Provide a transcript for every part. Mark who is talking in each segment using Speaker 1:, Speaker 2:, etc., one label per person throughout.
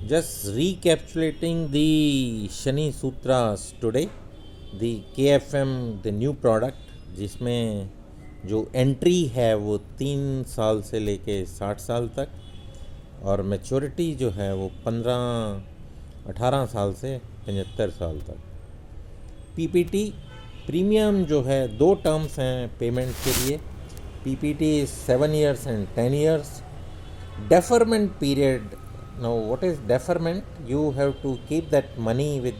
Speaker 1: Just recapitulating the Shani Sutras today, the KFM, the new product, जिसमें जो entry है वो 3 साल से लेके 60 साल तक, और मैच्योरिटी जो है वो 15-18 साल से 75 साल तक। पीपीटी प्रीमियम जो है 2 टर्म्स हैं पेमेंट के लिए। PPT 7 years and 10 years. Deferment period. Now what is deferment? You have to keep that money with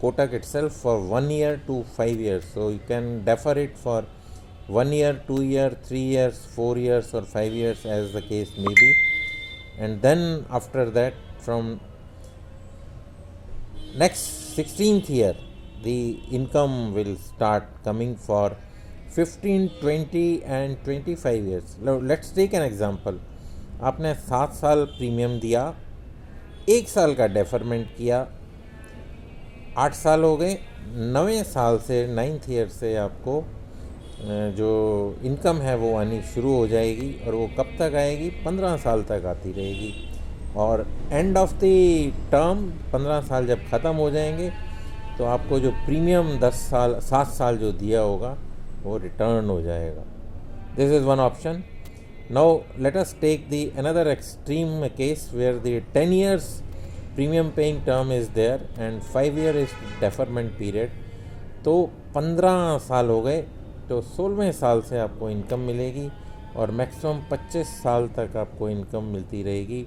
Speaker 1: Kotak itself for 1 year to 5 years. So you can defer it for 1 year, 2 year, 3 years, 4 years or 5 years as the case may be. And then after that, from next 16th year, the income will start coming for 15, 20 and 25 years. Now let's take an example. आपने 7 साल premium दिया, 1 साल का deferment किया, 8 साल हो गए, 9वें साल से 9th ईयर से आपको जो इनकम है वो आनी शुरू हो जाएगी। और वो कब तक आएगी? 15 साल तक आती रहेगी। और एंड ऑफ द टर्म 15 साल जब ख़त्म हो जाएंगे तो आपको जो प्रीमियम 7 साल जो दिया होगा वो रिटर्न हो जाएगा। This is one option. Now let us take the another extreme case where the 10 years premium paying term is there and 5 year is deferment period. तो 15 साल हो गए तो 16वें साल से आपको इनकम मिलेगी और मैक्सिमम 25 साल तक आपको इनकम मिलती रहेगी।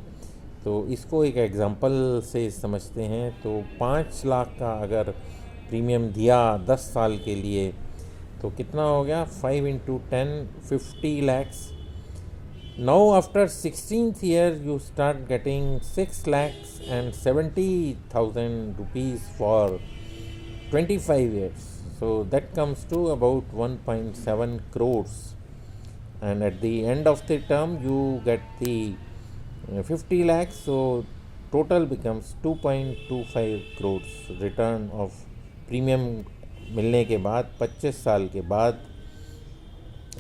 Speaker 1: तो इसको एक एग्जांपल से समझते हैं। तो 5 लाख का अगर प्रीमियम दिया 10 साल के लिए तो कितना हो गया? 5 into 10, 50 lakhs. Now after 16th year you start getting 6,70,000 rupees for 25 years. So that comes to about 1.7 crores. And at the end of the term you get the 50 lakhs. So total becomes 2.25 crores return of premium मिलने के बाद 25 साल के बाद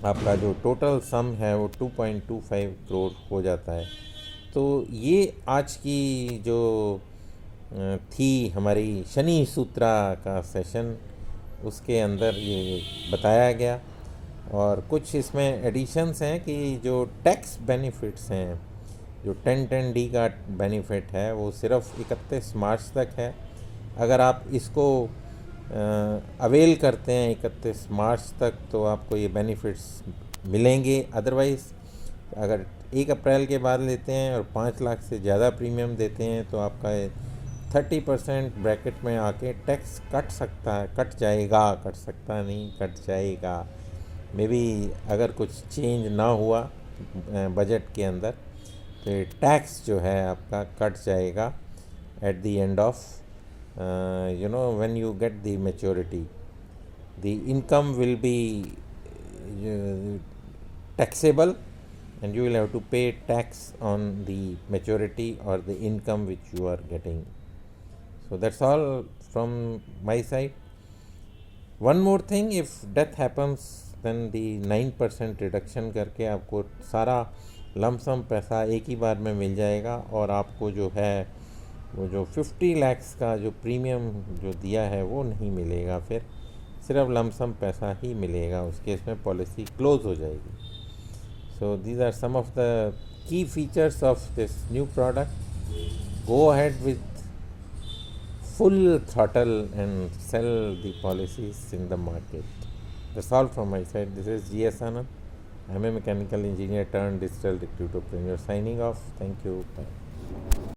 Speaker 1: आपका जो total sum है वो 2.25 करोड़ हो जाता है। तो ये आज की जो थी हमारी शनि सूत्रा का सेशन, उसके अंदर ये बताया गया। और कुछ इसमें एडिशंस हैं कि जो टैक्स बेनिफिट्स हैं, जो 1010D का बेनिफिट है वो सिर्फ 31 मार्च तक है। अगर आप इसको अवेल करते हैं 31 मार्च तक तो आपको ये बेनिफिट्स मिलेंगे। अदरवाइज़ अगर 1 अप्रैल के बाद लेते हैं और 5 लाख से ज़्यादा प्रीमियम देते हैं तो आपका 30% ब्रैकेट में आके टैक्स कट सकता है, कट सकता नहीं, कट जाएगा। मे बी अगर कुछ चेंज ना हुआ बजट के अंदर तो टैक्स जो है आपका कट जाएगा at the end of when you get the maturity. The income will be taxable and you will have to pay tax on the maturity or the income which you are getting. So that's all from my side. One more thing, if death happens then the 9% reduction करके आपको सारा lump sum पैसा एक ही बार में मिल जाएगा। और आपको जो है वो जो 50 lakhs का जो प्रीमियम जो दिया है वो नहीं मिलेगा, फिर सिर्फ लमसम पैसा ही मिलेगा। उस केस में पॉलिसी क्लोज हो जाएगी। So these are some of the key features of this new product. Go ahead with full throttle and sell the policies in the market. That's all from my side. This is GS Anand. I'm a mechanical engineer turned digital recruiter. Signing off. Thank you. Bye.